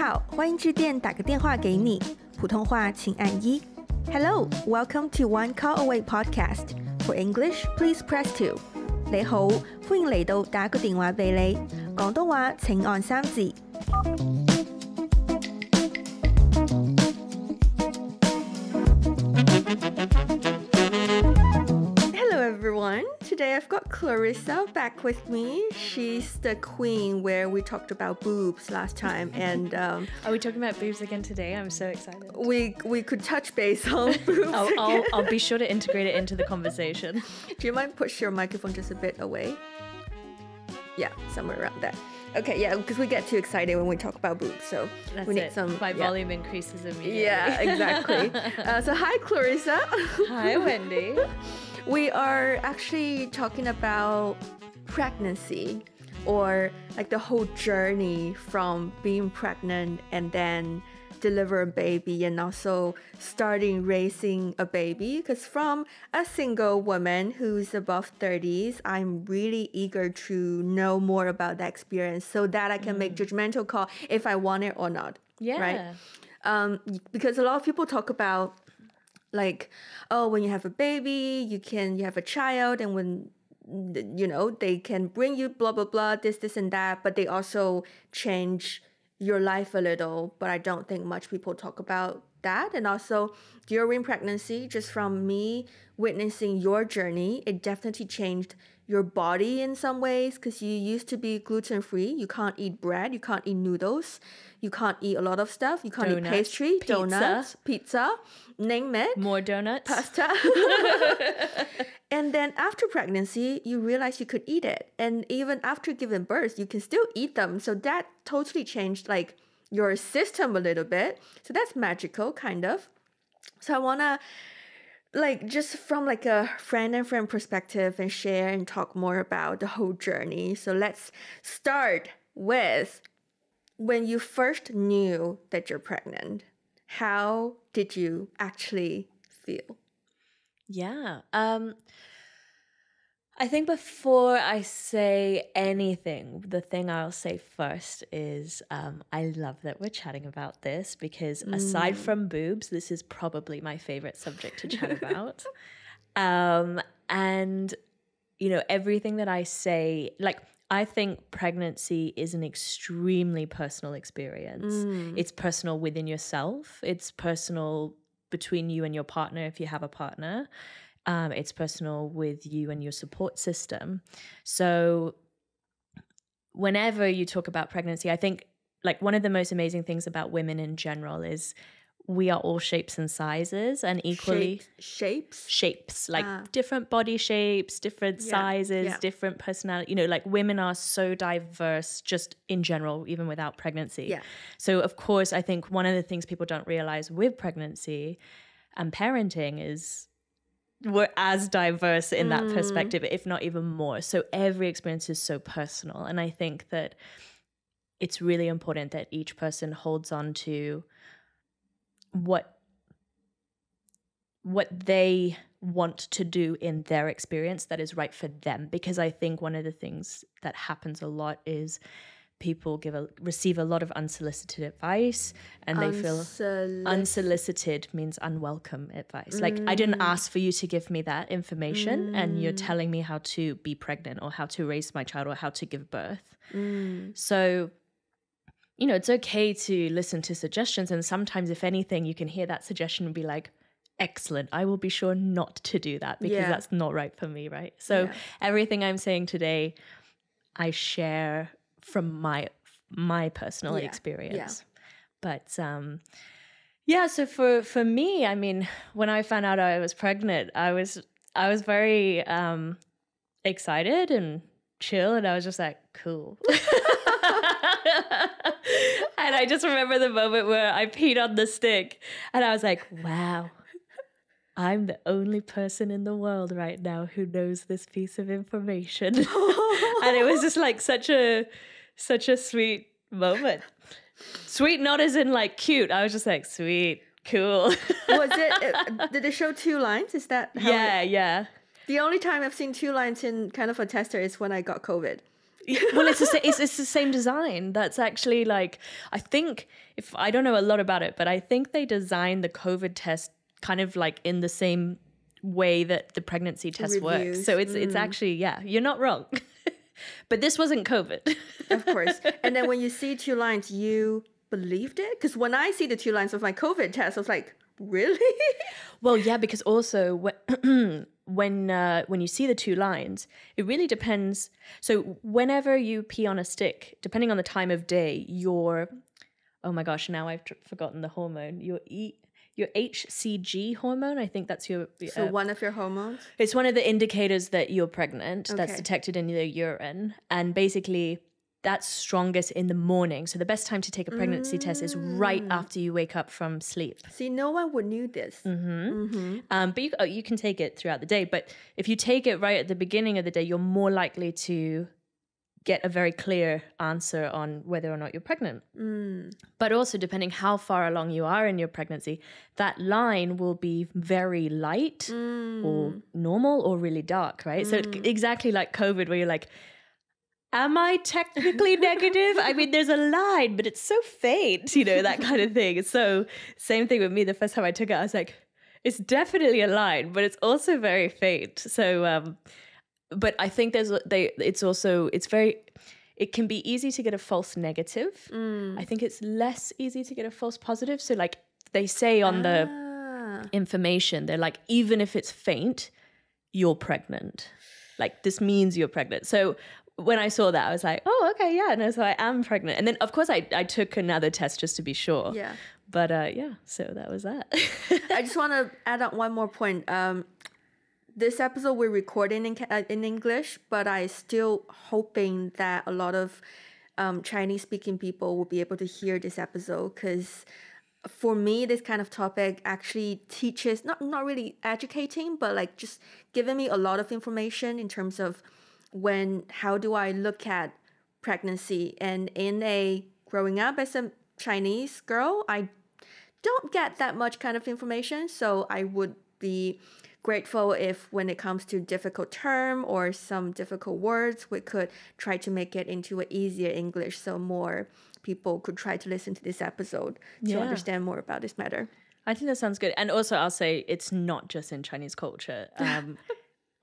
好，欢迎致电打个电话给你，普通话请按1。Hello, welcome to One Call Away podcast. For English, please press 2. 你好，歡迎嚟到打個電話俾你，廣東話請按3字。Hello everyone, today I've got Clarissa back with me. She's the queen where we talked about boobs last time, and are we talking about boobs again today? I'm so excited. We could touch base on boobs. I'll be sure to integrate it into the conversation. Do you mind push your microphone just a bit away? Yeah, somewhere around that. Okay, yeah, because we get too excited when we talk about boobs, so That's we need it. some... My volume increases immediately. Yeah, exactly. So hi, Clarissa. Hi, Wendy. We are actually talking about pregnancy, or like the whole journey from being pregnant and then deliver a baby, and also starting raising a baby. Because from a single woman who's above 30s, I'm really eager to know more about that experience so that I can make judgmental call if I want it or not. Yeah. Right? Because a lot of people talk about like, oh, when you have a baby, you have a child, and when they can bring you blah blah blah, this and that, but they also change your life a little. But I don't think much people talk about that. And also during pregnancy, just from me witnessing your journey, it definitely changed your body in some ways, because you used to be gluten-free. You can't eat bread, you can't eat noodles, you can't eat a lot of stuff. You can't eat pastry, donuts, pizza, name it. More donuts. Pasta. And then after pregnancy, you realize you could eat it. And even after giving birth, you can still eat them. So that totally changed like your system a little bit. So that's magical, kind of. So I want to like just from like a friend and friend perspective and share and talk more about the whole journey. So let's start with when you first knew that you're pregnant. How did you actually feel? Yeah. I think before I say anything, the thing I'll say first is I love that we're chatting about this, because aside from boobs, this is probably my favorite subject to chat about. And, everything that I say, like, I think pregnancy is an extremely personal experience. It's personal within yourself. It's personal between you and your partner if you have a partner. It's personal with you and your support system. So whenever you talk about pregnancy, I think like one of the most amazing things about women in general is we are all shapes and sizes, and equally shapes like different body shapes, different sizes, different personality, like women are so diverse just in general, even without pregnancy. So of course, I think one of the things people don't realize with pregnancy and parenting is we're as diverse in that perspective, if not even more. So every experience is so personal. And I think that it's really important that each person holds on to what they want to do in their experience that is right for them. Because I think one of the things that happens a lot is people receive a lot of unsolicited advice, and they feel unsolicited means unwelcome advice. Like, I didn't ask for you to give me that information, and you're telling me how to be pregnant or how to raise my child or how to give birth. So, it's okay to listen to suggestions, and sometimes, if anything, you can hear that suggestion and be like, excellent, I will be sure not to do that, because that's not right for me, right? So everything I'm saying today, I share from my personal experience. But so for me, I mean, when I found out I was pregnant, I was very excited and chill, and I was just like, cool. And I just remember the moment where I peed on the stick, and I was like, wow, I'm the only person in the world right now who knows this piece of information. And it was just like such a sweet moment. Sweet, not as in like cute. I was just like, sweet, cool. Did it show 2 lines? Is that how yeah. The only time I've seen 2 lines in kind of a tester is when I got COVID. Well, it's the same design. That's actually like, I think, I don't know a lot about it, but I think they designed the COVID test kind of like in the same way that the pregnancy test works. So it's actually, yeah, you're not wrong. But this wasn't COVID. Of course. And then when you see 2 lines, you believed it? Because when I see the 2 lines of my COVID test, I was like, really? Well, yeah, because also when you see the 2 lines, it really depends. So whenever you pee on a stick, depending on the time of day, oh my gosh, now I've forgotten the hormone. Your HCG hormone, I think that's your... So one of your hormones? It's one of the indicators that you're pregnant. Okay. That's detected in your urine. And basically, that's strongest in the morning. So the best time to take a pregnancy test is right after you wake up from sleep. See, no one would knew this. But you can take it throughout the day. But if you take it right at the beginning of the day, you're more likely to get a very clear answer on whether or not you're pregnant. But also, depending how far along you are in your pregnancy, that line will be very light or normal or really dark, right? So exactly like COVID, where you're like, am I technically negative? I mean, there's a line, but it's so faint, that kind of thing. So same thing with me. The first time I took it, I was like, it's definitely a line, but it's also very faint. So, but I think it can be easy to get a false negative. I think it's less easy to get a false positive. So like they say on the information, they're like, even if it's faint, you're pregnant. Like this means you're pregnant. So when I saw that, I was like, oh, okay, yeah, no, so I am pregnant. And then of course I took another test just to be sure. Yeah. But yeah, so that was that. I just want to add on one more point. This episode we're recording in English, but I still hoping that a lot of Chinese-speaking people will be able to hear this episode, because for me, this kind of topic actually teaches, not really educating, but like just giving me a lot of information in terms of how do I look at pregnancy. And growing up as a Chinese girl, I don't get that much kind of information, so I would be grateful if when it comes to difficult term or some difficult words, we could try to make it into an easier English so more people could try to listen to this episode to understand more about this matter. I think that sounds good. And also I'll say it's not just in Chinese culture.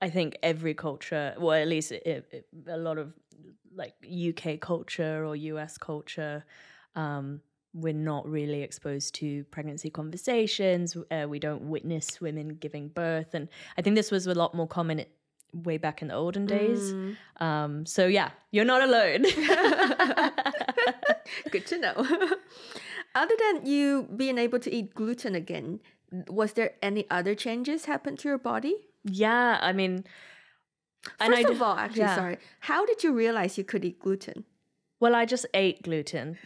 I think every culture, well, at least a lot of like UK culture or US culture, we're not really exposed to pregnancy conversations. We don't witness women giving birth. And I think this was a lot more common way back in the olden days. So yeah, you're not alone. Good to know. Other than you being able to eat gluten again, was there any other changes happen to your body? Yeah, I mean... First of all, sorry. How did you realize you could eat gluten? Well, I just ate gluten.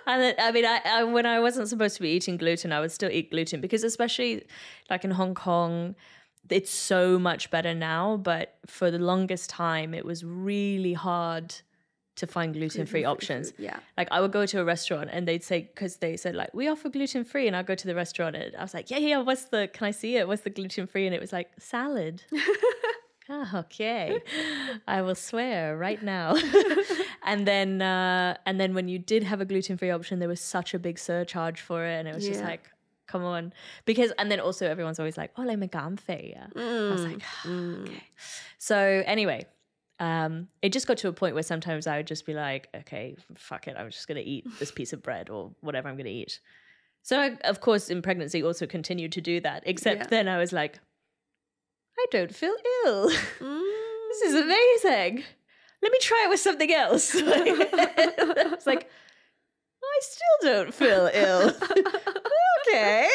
And I mean, I when I wasn't supposed to be eating gluten, I would still eat gluten, because especially like in Hong Kong, it's so much better now. But for the longest time, it was really hard to find gluten-free options. Food, yeah. Like I would go to a restaurant and they'd say, because they said like, we offer gluten-free. And I'd go to the restaurant and I was like, yeah, can I see it? What's the gluten-free? And it was like, salad. Oh, okay. I will swear right now. And then when you did have a gluten-free option, there was such a big surcharge for it, and it was just like, come on. And then also everyone's always like, oh, like my gamfei. I was like, okay. So anyway, it just got to a point where sometimes I would just be like, okay, fuck it, I'm just gonna eat this piece of bread or whatever I'm gonna eat. So I, of course, in pregnancy also continued to do that, except then I was like, I don't feel ill. This is amazing. Let me try it with something else. I was like, I still don't feel ill. Okay.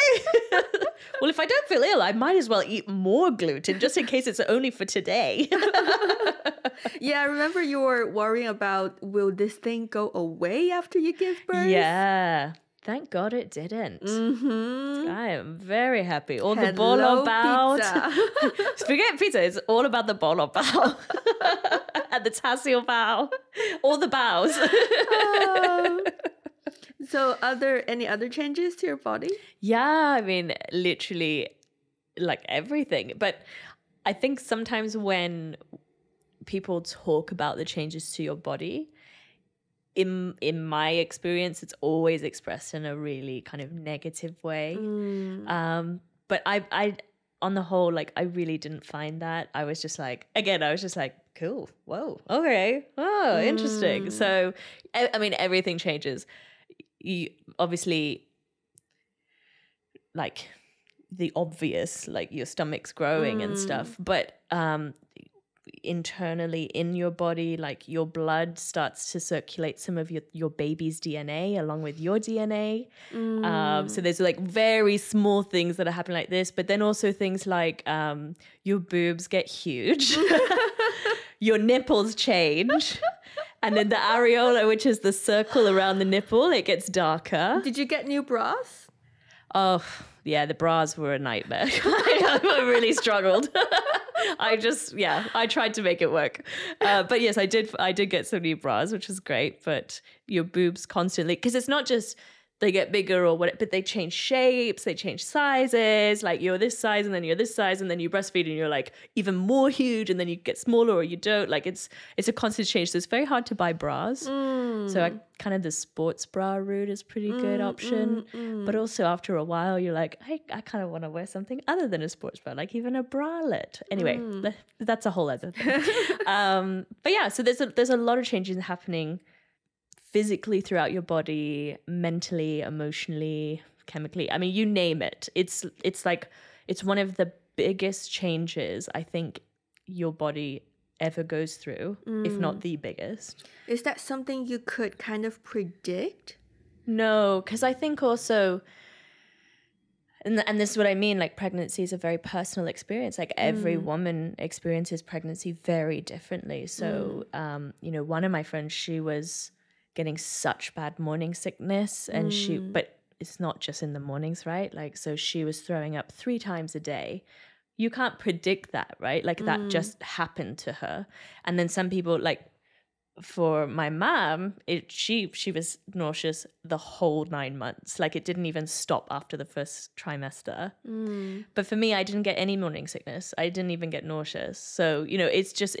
Well, if I don't feel ill, I might as well eat more gluten just in case it's only for today. Yeah, I remember you were worrying about, will this thing go away after you give birth? Yeah. Thank God it didn't. I am very happy. All the bolo bao. Forget pizza. It's all about the bolo bao. And the tasio bao. All the baos. So any other changes to your body? Yeah, I mean, literally like everything. But I think sometimes when people talk about the changes to your body, in my experience, it's always expressed in a really kind of negative way. But I on the whole, like, I really didn't find that. I was just like, cool, whoa, okay, oh, interesting. So, I mean, everything changes. You obviously, like, the obvious, like your stomach's growing and stuff, but internally in your body, like your blood starts to circulate some of your baby's DNA along with your DNA. So there's like very small things that are happening like this, but then also things like your boobs get huge, your nipples change, and then the areola, which is the circle around the nipple, it gets darker. Did you get new bras? Oh, yeah, the bras were a nightmare. I really struggled. I tried to make it work. But yes, I did get some new bras, which was great. But your boobs constantly, because it's not just they get bigger or what, but they change shapes, they change sizes. Like you're this size and then you're this size and then you breastfeed and you're like even more huge and then you get smaller or you don't. Like it's a constant change. So it's very hard to buy bras. So the sports bra route is pretty good option. But also after a while, you're like, I kind of want to wear something other than a sports bra, like even a bralette. Anyway, that's a whole other thing. But yeah, so there's a lot of changes happening physically throughout your body, mentally, emotionally, chemically. I mean, you name it. It's like, it's one of the biggest changes I think your body ever goes through, if not the biggest. Is that something you could kind of predict? No, because I think also, and this is what I mean, like pregnancy is a very personal experience. Like every woman experiences pregnancy very differently. So, one of my friends, she was getting such bad morning sickness and but it's not just in the mornings, right? Like, so she was throwing up 3 times a day. You can't predict that, right? Like that just happened to her. And then some people, like for my mom, she was nauseous the whole 9 months. Like it didn't even stop after the first trimester. But for me, I didn't get any morning sickness. I didn't even get nauseous. So, it's just,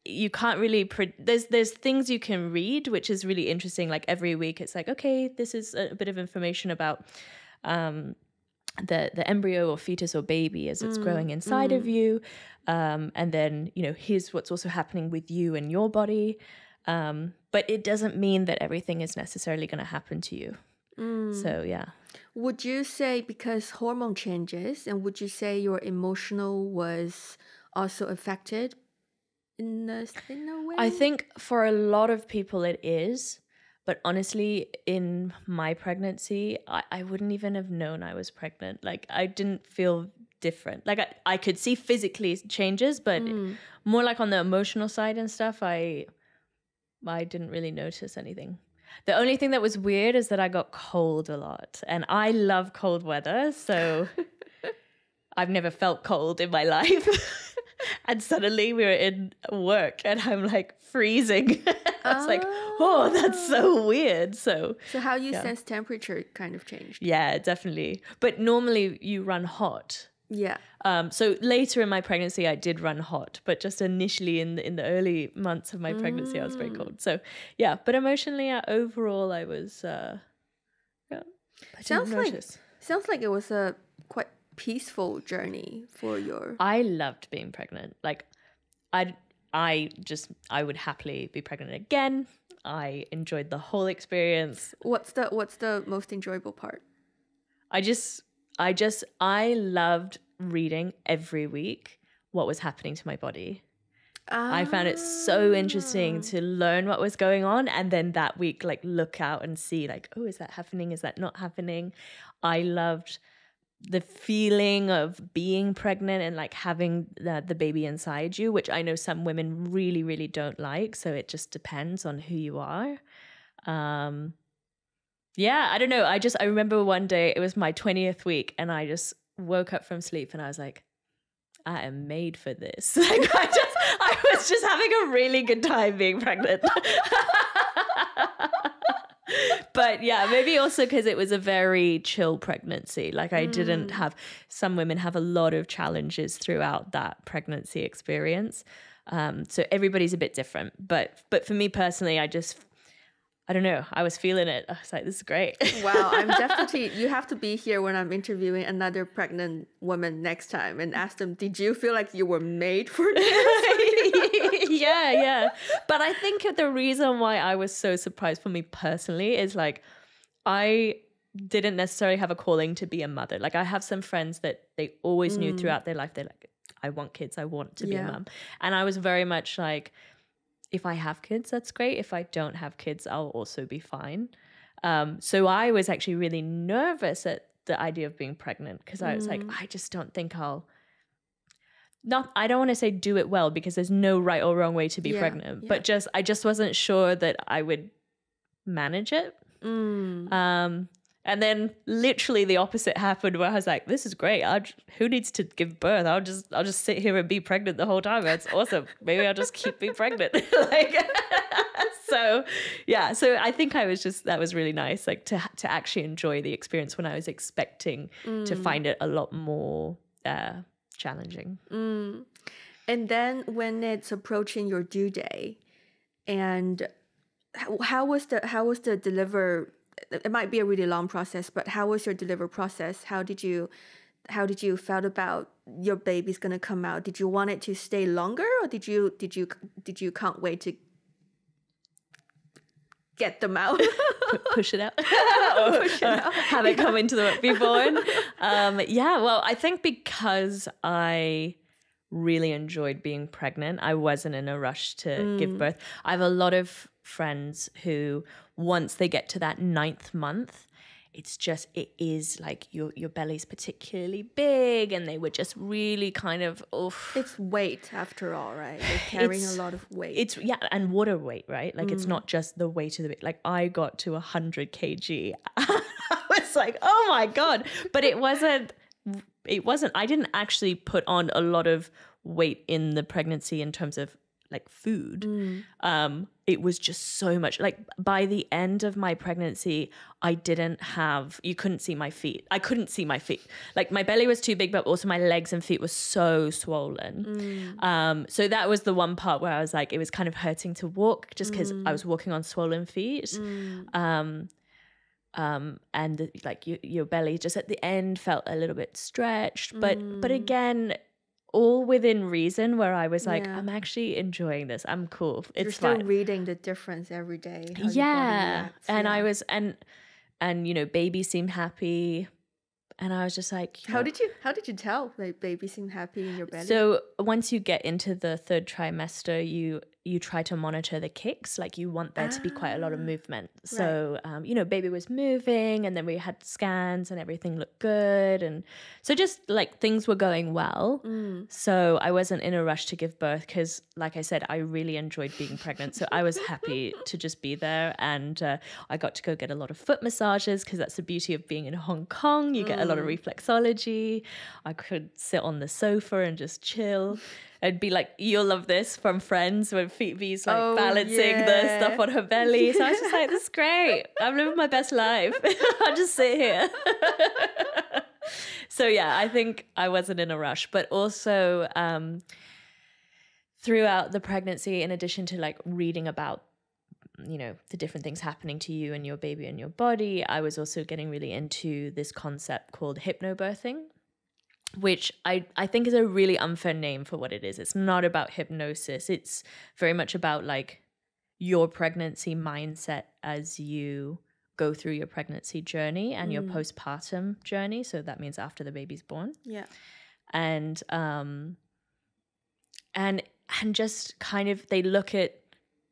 you can't really, there's things you can read, which is really interesting. Like every week it's like, okay, this is a bit of information about the embryo or fetus or baby as it's growing inside of you. And then, here's what's also happening with you and your body. But it doesn't mean that everything is necessarily going to happen to you. So, yeah. Would you say, because hormone changes, and would you say your emotional was also affected in a way? I think for a lot of people it is. But honestly, in my pregnancy, I wouldn't even have known I was pregnant. Like, I didn't feel different. Like, I could see physically changes, but more like on the emotional side and stuff, I didn't really notice anything. The only thing that was weird is that I got cold a lot. And I love cold weather, so I've never felt cold in my life. And suddenly we were in work and I'm like freezing. I was like, oh, that's so weird. So how you sense temperature kind of changed. Yeah, definitely. But normally you run hot. Yeah. So later in my pregnancy, I did run hot, but just initially in the early months of my pregnancy, I was very cold. So yeah, but emotionally, overall, I was, Sounds like it was a quite peaceful journey for your... I loved being pregnant. Like, I would happily be pregnant again. I enjoyed the whole experience. What's the most enjoyable part? I loved reading every week what was happening to my body. I found it so interesting to learn what was going on, and then that week, like, look out and see, like, oh, is that happening? Is that not happening? I loved the feeling of being pregnant and like having the baby inside you, which I know some women really, really don't like. So it just depends on who you are. Yeah, I don't know. I remember one day, it was my 20th week, and I just woke up from sleep and I was like, I am made for this. Like I was just having a really good time being pregnant. But yeah, maybe also because it was a very chill pregnancy. Like I didn't have, some women have a lot of challenges throughout that pregnancy experience. So everybody's a bit different. But for me personally, I don't know. I was feeling it. I was like, this is great. Wow. I'm definitely, you have to be here when I'm interviewing another pregnant woman next time and ask them, did you feel like you were made for this? Yeah. But I think the reason why I was so surprised for me personally is like, I didn't necessarily have a calling to be a mother. Like I have some friends that they always knew throughout their life, they're like, I want kids. I want to be a mom. And I was very much like, if I have kids, that's great. If I don't have kids, I'll also be fine. So I was actually really nervous at the idea of being pregnant because I was like, I just don't think I don't want to say do it well because there's no right or wrong way to be pregnant, but I just wasn't sure that I would manage it. And then literally the opposite happened where I was like, this is great. Who needs to give birth? I'll just sit here and be pregnant the whole time. It's awesome. Maybe I'll just keep being pregnant. So I think that was really nice. Like to actually enjoy the experience when I was expecting to find it a lot more challenging. And then when it's approaching your due day, and how was the deliver? It might be a really long process, but how was your deliver process? How did you felt about your baby's gonna come out? Did you want it to stay longer, or did you can't wait to get them out? Push it out. Have it come into the be born. Well, I think because I really enjoyed being pregnant, I wasn't in a rush to give birth. I have a lot of friends who, once they get to that 9th month, it is like your belly's particularly big, and they were just really kind of It's weight after all, right? You're carrying a lot of weight. And water weight, right? Like it's not just the weight of the, like I got to 100 kg. I was like, oh my God. But it wasn't, I didn't actually put on a lot of weight in the pregnancy in terms of like food. It was just so much. Like by the end of my pregnancy, you couldn't see my feet. I couldn't see my feet. Like my belly was too big, but also my legs and feet were so swollen. So that was the one part where I was like, it was kind of hurting to walk just because I was walking on swollen feet. And like your belly just at the end felt a little bit stretched, but again, all within reason, where I was like, I'm actually enjoying this. I'm cool. You're still reading the difference every day. And I was, and baby seemed happy. And I was just like, how did you tell like baby seemed happy in your belly? So once you get into the 3rd trimester, you try to monitor the kicks. Like you want there to be quite a lot of movement. So, baby was moving, and then we had scans and everything looked good. And so just like things were going well. So I wasn't in a rush to give birth because, like I said, I really enjoyed being pregnant. So I was happy to just be there. And I got to go get a lot of foot massages because that's the beauty of being in Hong Kong. You get a lot of reflexology. I could sit on the sofa and just chill. I'd be like, you'll love this, from Friends, when Phoebe's like balancing the stuff on her belly. So I was just like, this is great. I'm living my best life. I'll just sit here. So yeah, I think I wasn't in a rush. But also throughout the pregnancy, in addition to like reading about, the different things happening to you and your baby and your body, I was also getting really into this concept called hypnobirthing, which I think is a really unfair name for what it is. It's not about hypnosis. It's very much about like your pregnancy mindset as you go through your pregnancy journey and your postpartum journey. So that means after the baby's born. Yeah. And just kind of, they look at,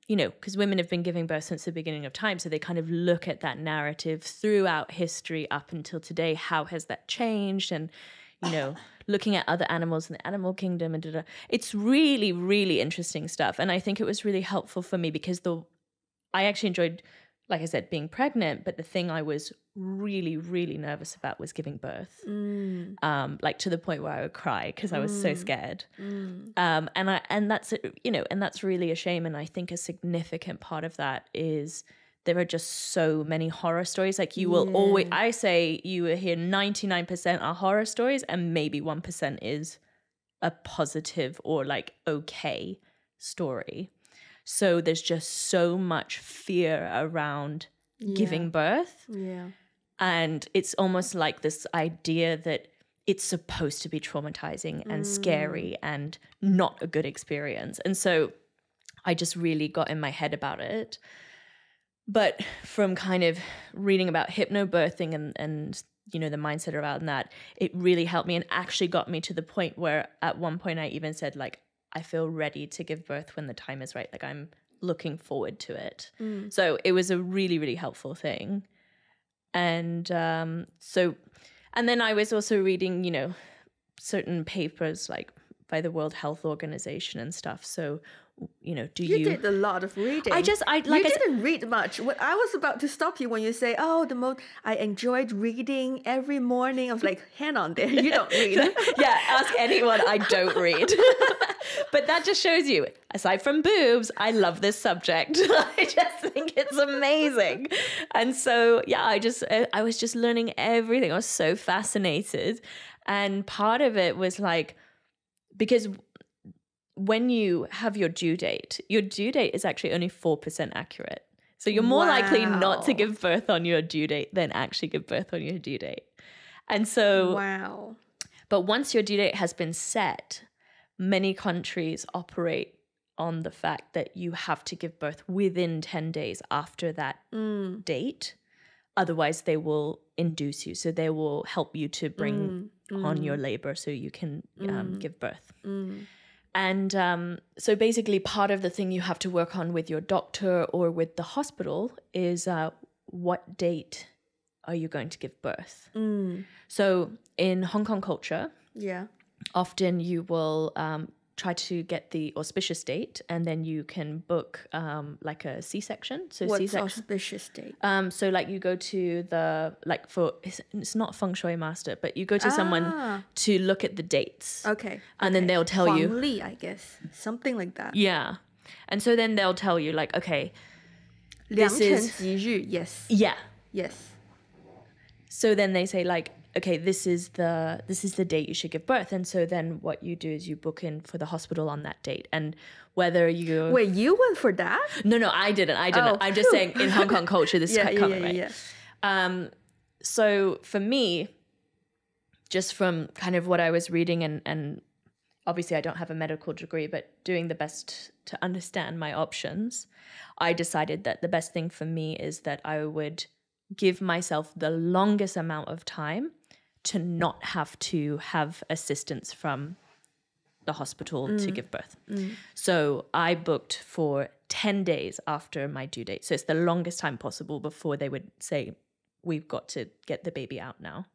because women have been giving birth since the beginning of time. So they kind of look at that narrative throughout history up until today. How has that changed? And looking at other animals in the animal kingdom and it's really, really interesting stuff. And I think it was really helpful for me because I actually enjoyed, like I said, being pregnant, but the thing I was really, really nervous about was giving birth. Like to the point where I would cry because I was so scared. And that's really a shame. And I think a significant part of that is there are just so many horror stories. Like you will always, I say you will hear 99% are horror stories and maybe 1% is a positive or like okay story. So there's just so much fear around giving birth. Yeah. And it's almost like this idea that it's supposed to be traumatizing and scary and not a good experience. And so I just really got in my head about it. But from kind of reading about hypnobirthing and you know, the mindset around that, it really helped me and actually got me to the point where at one point I even said, like, I feel ready to give birth when the time is right. Like, I'm looking forward to it. So it was a really, really helpful thing. And and then I was also reading, you know, certain papers like by the World Health Organization and stuff. So, you know, you did a lot of reading. You didn't read much. I was about to stop you when you say, I enjoyed reading every morning. I was like, hang on there, you don't read. Yeah, ask anyone, I don't read. But that just shows you, aside from boobs, I love this subject. I just think it's amazing. And so, yeah, I was just learning everything. I was so fascinated. And part of it was like, because when you have your due date is actually only 4% accurate. So you're more likely not to give birth on your due date than actually give birth on your due date. And so, but once your due date has been set, many countries operate on the fact that you have to give birth within 10 days after that date. Otherwise, they will induce you. So they will help you to bring on your labor so you can give birth. And so basically part of the thing you have to work on with your doctor or with the hospital is what date are you going to give birth? So in Hong Kong culture, often you will try to get the auspicious date, and then you can book like a C-section. So what's C-section, auspicious date? So like you go to the, like for, it's not feng shui master, but you go to someone to look at the dates. Okay. And then they'll tell you. Huang Li, I guess. Something like that. Yeah. And so then they'll tell you like, okay, this is. 良辰吉日, yes. Yeah. Yes. So then they say like, okay, this is the date you should give birth. And so then what you do is you book in for the hospital on that date. And whether you... Wait, you went for that? No, I didn't. Oh, I'm just saying in Hong Kong culture, this is quite common, right? Yeah. So for me, just from kind of what I was reading and obviously I don't have a medical degree, but doing the best to understand my options, I decided that the best thing for me is that I would give myself the longest amount of time to not have to have assistance from the hospital to give birth. So I booked for 10 days after my due date. So it's the longest time possible before they would say, we've got to get the baby out now.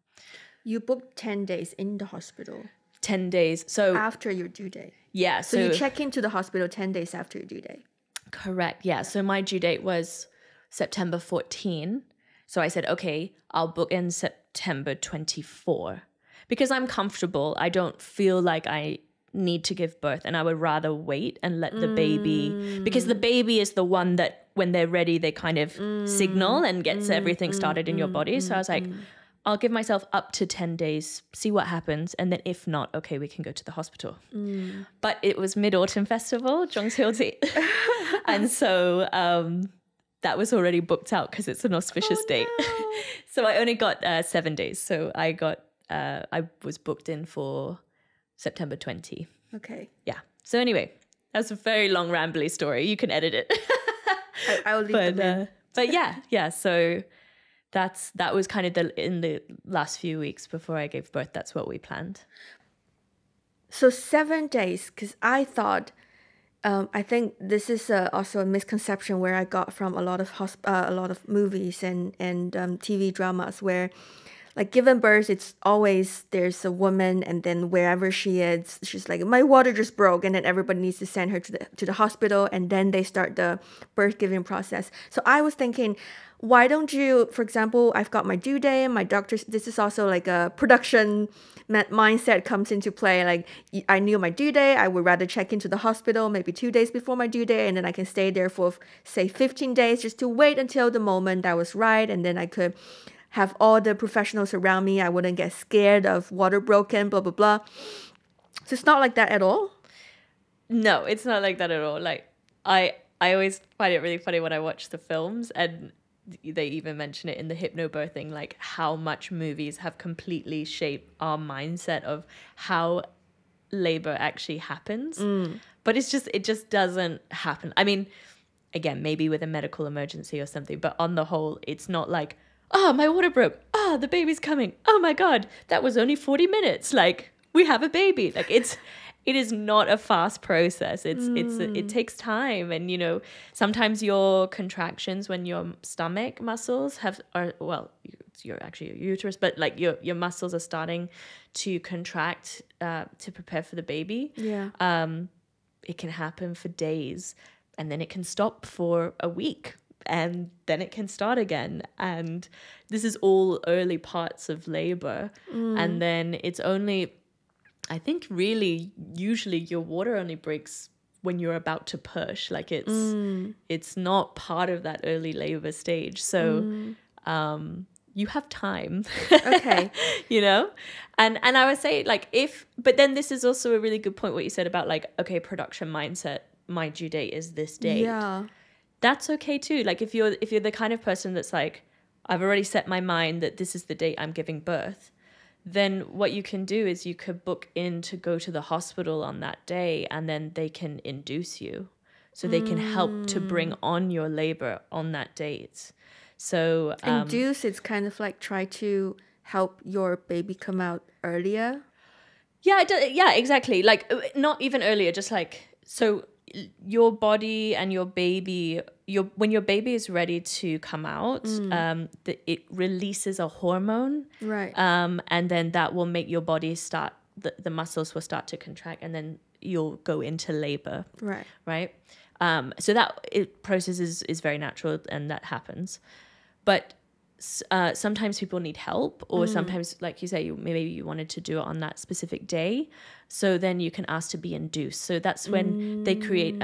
You booked 10 days in the hospital. 10 days. So after your due date. Yeah. So you check into the hospital 10 days after your due date. Correct. Yeah. So my due date was September 14. So I said, okay, I'll book in September 24 because I'm comfortable. I don't feel like I need to give birth, and I would rather wait and let the baby, because the baby is the one that when they're ready, they kind of signal and gets everything started in your body. So I was like, I'll give myself up to 10 days, see what happens. And then if not, okay, we can go to the hospital. But it was Mid-Autumn Festival, Zhongqiuji. And so that was already booked out because it's an auspicious date. So I only got 7 days. So I was booked in for September 20. Okay. Yeah. So anyway, that's a very long rambly story. You can edit it. I'll leave them in. But yeah. So that was kind of in the last few weeks before I gave birth. That's what we planned. So 7 days, because I thought, I think this is also a misconception where I got from a lot of movies and TV dramas where, like giving birth, it's always there's a woman, and then wherever she is, she's like, my water just broke, and then everybody needs to send her to the hospital, and then they start the birth giving process. So I was thinking, why don't you, for example, I've got my due date, my doctor's, this is also like a production mindset comes into play. Like, I knew my due date, I would rather check into the hospital maybe 2 days before my due date, and then I can stay there for say 15 days just to wait until the moment that was right, and then I could have all the professionals around me. I wouldn't get scared of water broken, blah, blah, blah. So it's not like that at all? No, it's not like that at all. Like, I always find it really funny when I watch the films, and they even mention it in the hypnobirthing, like how much movies have completely shaped our mindset of how labor actually happens. But it just doesn't happen. I mean, again, maybe with a medical emergency or something, but on the whole, it's not like, oh, my water broke. Oh, the baby's coming. Oh my God, that was only 40 minutes. Like, we have a baby. Like, it is not a fast process. It takes time. And, you know, sometimes your contractions when your stomach muscles it's your uterus, but like your muscles are starting to contract to prepare for the baby. Yeah. It can happen for days, and then it can stop for a week, and then it can start again. And this is all early parts of labor. And then it's only, I think really usually your water only breaks when you're about to push. Like, it's not part of that early labor stage. So you have time. Okay. You know? And I would say, like, but then this is also a really good point what you said about, like, okay, production mindset, my due date is this date. Yeah. That's okay too. Like, if you're the kind of person that's like, I've already set my mind that this is the date I'm giving birth, then what you can do is you could book in to go to the hospital on that day, and then they can induce you. So they can help to bring on your labor on that date. So induce, it's kind of like try to help your baby come out earlier. Yeah, yeah, exactly. Like, not even earlier, just like, so your body and your baby, when your baby is ready to come out, it releases a hormone, right? And then that will make your body start, the muscles will start to contract, and then you'll go into labor, right? So that process is very natural, and that happens. But sometimes people need help, or sometimes, like you say, maybe you wanted to do it on that specific day, so then you can ask to be induced. So that's when they create,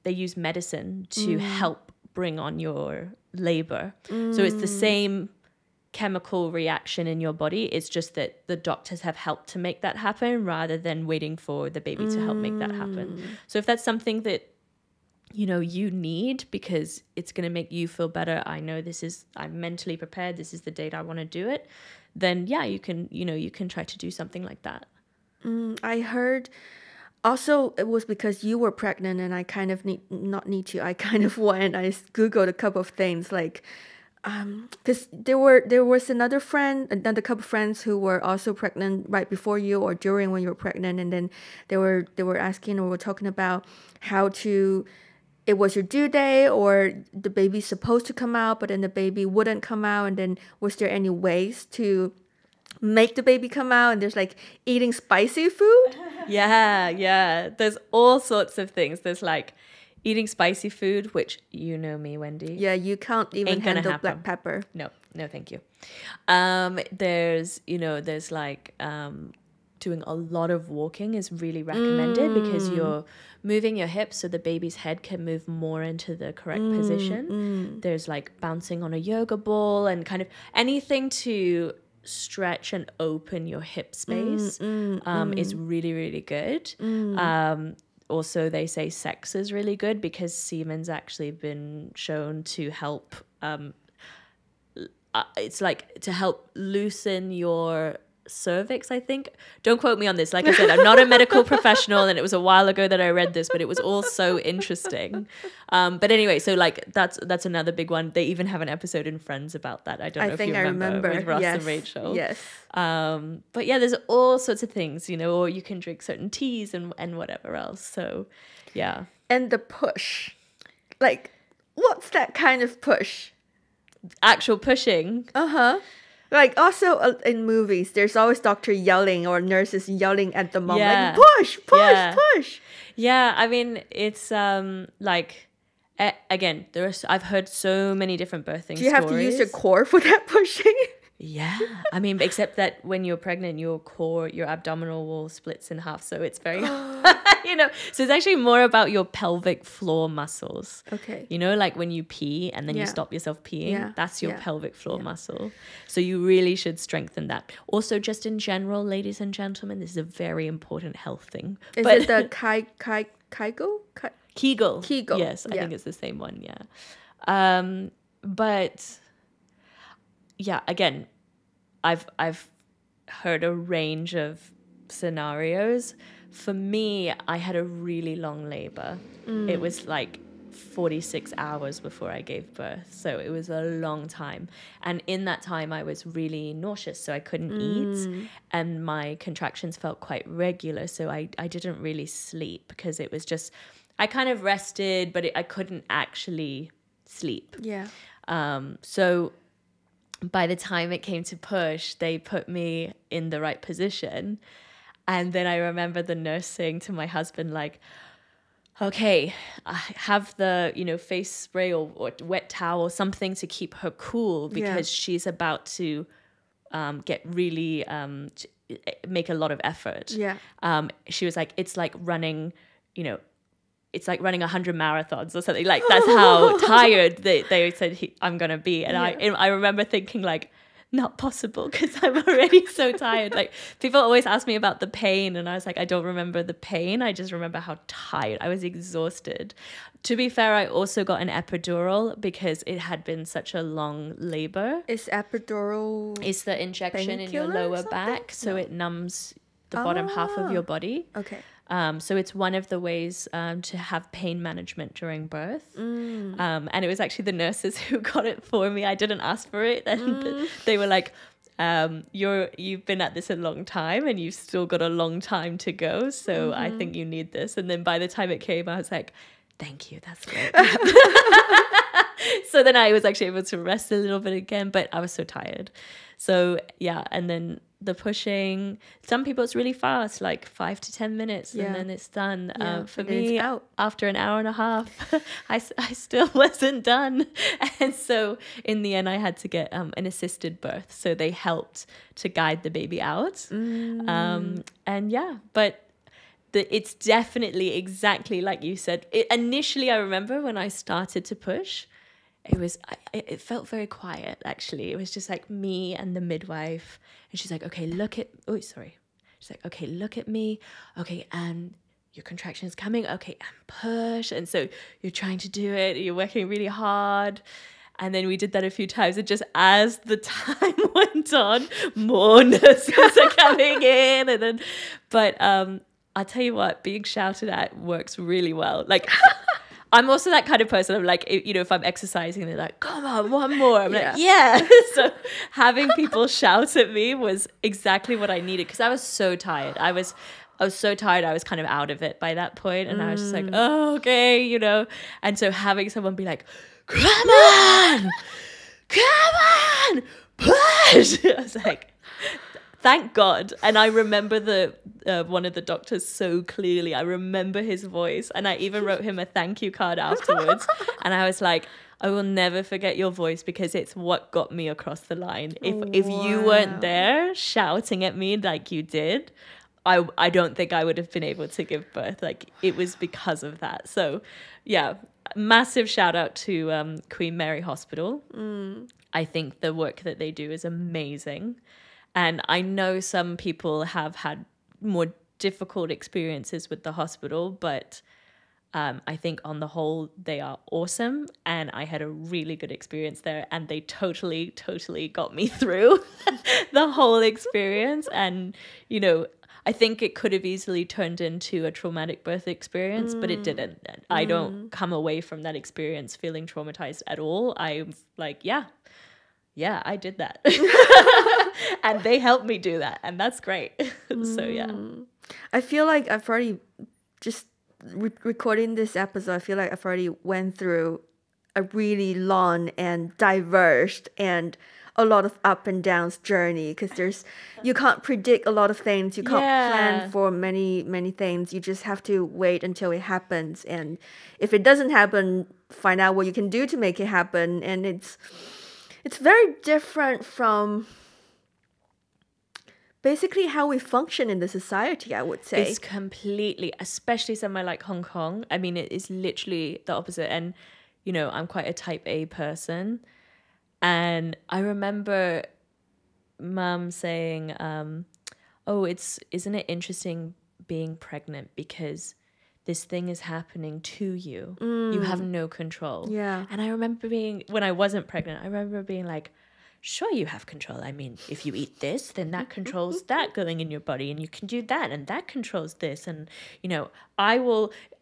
they use medicine to help bring on your labor. So it's the same chemical reaction in your body. It's just that the doctors have helped to make that happen rather than waiting for the baby to help make that happen. So if that's something that, you know, you need because it's going to make you feel better, I'm mentally prepared, this is the date I want to do it, then yeah, you can try to do something like that. I heard also it was because you were pregnant, and I kind of I Googled a couple of things, like because there was another couple of friends who were also pregnant right before you or during when you were pregnant, and then they were asking or were talking about how to, it was your due day or the baby's supposed to come out, but then the baby wouldn't come out, and then was there any ways to make the baby come out? And there's like eating spicy food. Yeah, there's all sorts of things. There's like eating spicy food, which, you know me, Wendy, you can't even handle black pepper. No, thank you. There's like doing a lot of walking is really recommended because you're moving your hips so the baby's head can move more into the correct position. There's like bouncing on a yoga ball and kind of anything to stretch and open your hip space is really, really good. Also, they say sex is really good because semen's actually been shown to help. It's like to help loosen your cervix, I think. Don't quote me on this. Like I said, I'm not a medical professional, and it was a while ago that I read this, but it was all so interesting. But anyway, so like that's another big one. They even have an episode in Friends about that. I don't know if you remember with Ross and Rachel. Yes. But yeah, there's all sorts of things, or you can drink certain teas and whatever else. So yeah. And the push, like, what's that kind of push? Actual pushing. Like also in movies, there's always doctor yelling or nurses yelling at the mom, Yeah. like push, push, Yeah. push. Yeah, I mean, it's like, again, I've heard so many different birthing stories. Do you have to use your core for that pushing? Yeah, I mean, except that when you're pregnant, your core, your abdominal wall splits in half, so it's very, you know, so it's actually more about your pelvic floor muscles. Okay. You know, like when you pee and then you Yeah. stop yourself peeing, Yeah. that's your Yeah. pelvic floor muscle. So you really should strengthen that. Also, just in general, ladies and gentlemen, this is a very important health thing. Is it the Kegel? Kegel. Yes, I Yeah. think it's the same one, yeah. But yeah, again, I've heard a range of scenarios. For me, I had a really long labor. It was like 46 hours before I gave birth. So it was a long time. And in that time, I was really nauseous, so I couldn't eat. And my contractions felt quite regular. So I didn't really sleep because it was just, I kind of rested, but I couldn't actually sleep. Yeah. So by the time it came to push, they put me in the right position. And then I remember the nurse saying to my husband, like, okay, I have the, you know, face spray or wet towel or something to keep her cool because she's about to get really, make a lot of effort. Yeah. She was like, it's like running, you know, it's like running 100 marathons or something. Like that's how tired they said I'm going to be. And I remember thinking like, not possible because I'm already so tired. Like people always ask me about the pain and I was like, I don't remember the pain. I just remember how tired. I was exhausted. To be fair, I also got an epidural because it had been such a long labor. Is epidural? It's the injection in your painkiller or lower something? back. So it numbs the bottom half of your body. Okay. So it's one of the ways to have pain management during birth. And it was actually the nurses who got it for me. I didn't ask for it. And they were like, you've been at this a long time and you've still got a long time to go. So I think you need this. And then by the time it came, I was like, thank you. That's great. So then I was actually able to rest a little bit again, but I was so tired. So yeah, and then the pushing, some people it's really fast, like 5 to 10 minutes and then it's done. For me, after an hour and a half, I still wasn't done. And so in the end, I had to get an assisted birth. So they helped to guide the baby out. And yeah, but it's definitely exactly like you said. Initially, I remember when I started to push, it felt very quiet, actually. It was just like me and the midwife. And she's like, okay, She's like, okay, look at me. Okay, and your contraction is coming. Okay, and push. And so you're trying to do it. You're working really hard. And then we did that a few times. And just as the time went on, more nurses are coming in. And then, but I'll tell you what, being shouted at works really well. Like, I'm also that kind of person. I'm like, you know, if I'm exercising, they're like, come on, one more. I'm like, yeah. So having people shout at me was exactly what I needed because I was so tired. I was so tired. I was kind of out of it by that point. And I was just like, oh, okay, you know. And so having someone be like, come on, push. I was like, thank God. And I remember one of the doctors so clearly. I remember his voice. And I even wrote him a thank you card afterwards. And I was like, I will never forget your voice because it's what got me across the line. If you weren't there shouting at me like you did, I don't think I would have been able to give birth. Like it was because of that. So yeah, massive shout out to Queen Mary Hospital. I think the work that they do is amazing. And I know some people have had more difficult experiences with the hospital, but I think on the whole, they are awesome. And I had a really good experience there. And they totally got me through the whole experience. And, you know, I think it could have easily turned into a traumatic birth experience, but it didn't. I don't come away from that experience feeling traumatized at all. I'm like, yeah, I did that. And they helped me do that. And that's great. So, yeah. I feel like I've already just recording this episode. I feel like I've already went through a really long and diverse and a lot of up and downs journey, because you can't predict a lot of things. You can't plan for many things. You just have to wait until it happens. And if it doesn't happen, find out what you can do to make it happen. And it's very different from basically how we function in the society, I would say. It's completely, especially somewhere like Hong Kong. I mean, it is literally the opposite. And, you know, I'm quite a type A person. And I remember Mum saying, isn't it interesting being pregnant, because this thing is happening to you. You have no control. Yeah. And I remember when I wasn't pregnant, I remember being like, sure, you have control. I mean, if you eat this, then that controls that going in your body, and you can do that, and that controls this. And, you know, I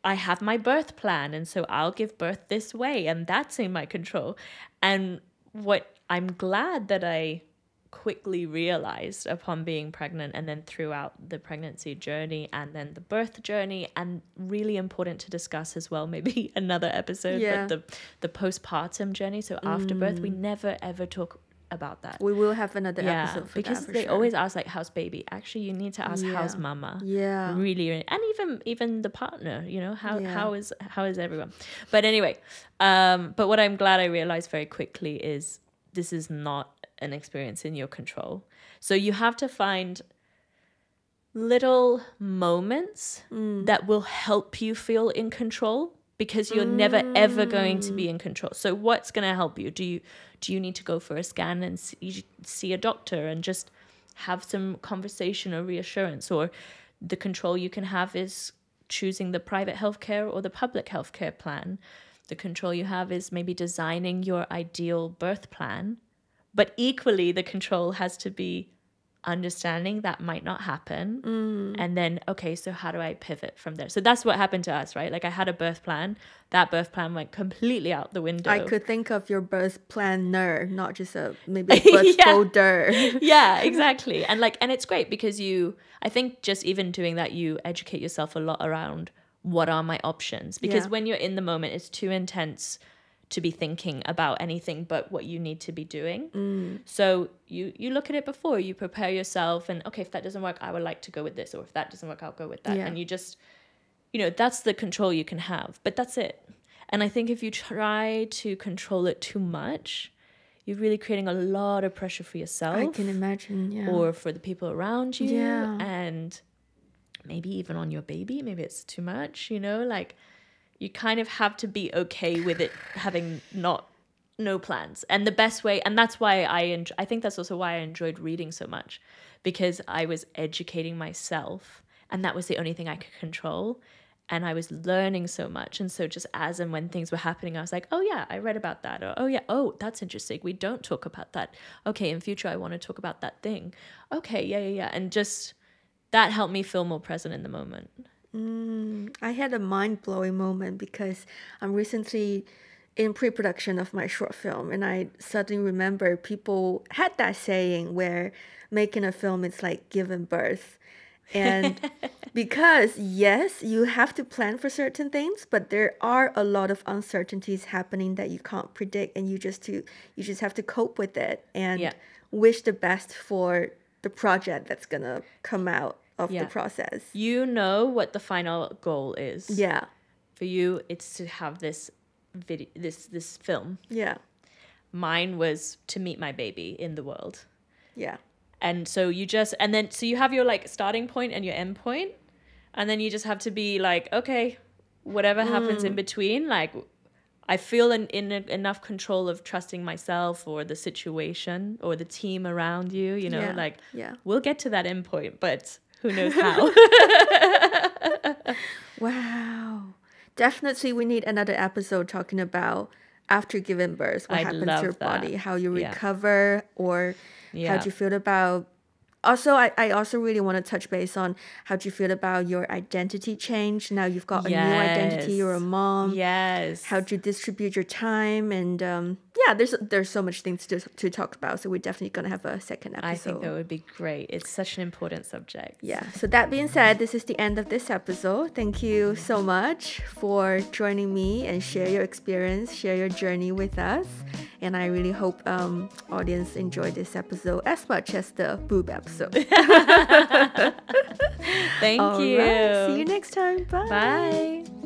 have my birth plan, and so I'll give birth this way, and that's in my control. And what I'm glad that I quickly realized upon being pregnant, and then throughout the pregnancy journey and then the birth journey, and really important to discuss as well, maybe another episode, but the postpartum journey. So after birth, we never ever talk about that. We will have another episode for because that, for they sure. always ask like, how's baby? Actually, you need to ask how's mama. Yeah. Really, and even the partner, you know, how is everyone? But anyway, but what I'm glad I realized very quickly is this is not an experience in your control. So you have to find little moments that will help you feel in control, because you're never ever going to be in control. So what's going to help you? Do you need to go for a scan and see a doctor and just have some conversation or reassurance? Or the control you can have is choosing the private healthcare or the public healthcare plan. The control you have is maybe designing your ideal birth plan. But equally, the control has to be understanding that might not happen. And then, okay, so how do I pivot from there? So that's what happened to us, right? Like, I had a birth plan. That birth plan went completely out the window. I could think of your birth planner, not just maybe a birth folder. Yeah, exactly. And it's great because I think just even doing that, you educate yourself a lot around what are my options. Because when you're in the moment, it's too intense to be thinking about anything but what you need to be doing. So you look at it before, you prepare yourself, and okay, if that doesn't work, I would like to go with this, or if that doesn't work, I'll go with that. And you just, that's the control you can have, but that's it. And I think if you try to control it too much, you're really creating a lot of pressure for yourself. I can imagine, or for the people around you, and maybe even on your baby. Maybe it's too much, you kind of have to be okay with it having no plans. And the best way, and that's why I think that's also why I enjoyed reading so much, because I was educating myself, and that was the only thing I could control. And I was learning so much. And so just as and when things were happening, I was like, oh yeah, I read about that. Or, oh yeah, oh, that's interesting. We don't talk about that. Okay, in future, I want to talk about that thing. Okay, yeah. And just that helped me feel more present in the moment. I had a mind-blowing moment because I'm recently in pre-production of my short film, and I suddenly remember people had that saying where making a film is like giving birth. And because yes, you have to plan for certain things, but there are a lot of uncertainties happening that you can't predict, and you just have to cope with it and wish the best for the project that's gonna come out of the process. You know what the final goal is. Yeah. For you, it's to have this video, this film. Yeah. Mine was to meet my baby in the world. Yeah. And so you have your starting point and your end point, and then you just have to be like, okay, whatever happens in between, I feel in enough control of trusting myself or the situation or the team around you, we'll get to that end point, but who knows how. Wow. Definitely we need another episode talking about after giving birth, what happens to your body, how you recover, or how do you feel about Also, I also really want to touch base on how do you feel about your identity change. Now you've got a new identity, you're a mom. Yes. How do you distribute your time? And there's so much things to talk about. So we're definitely going to have a second episode. I think that would be great. It's such an important subject. Yeah. So that being said, this is the end of this episode. Thank you so much for joining me and share your experience, share your journey with us. And I really hope audience enjoyed this episode as much as the boob episode. Thank you. Right. See you next time. Bye. Bye.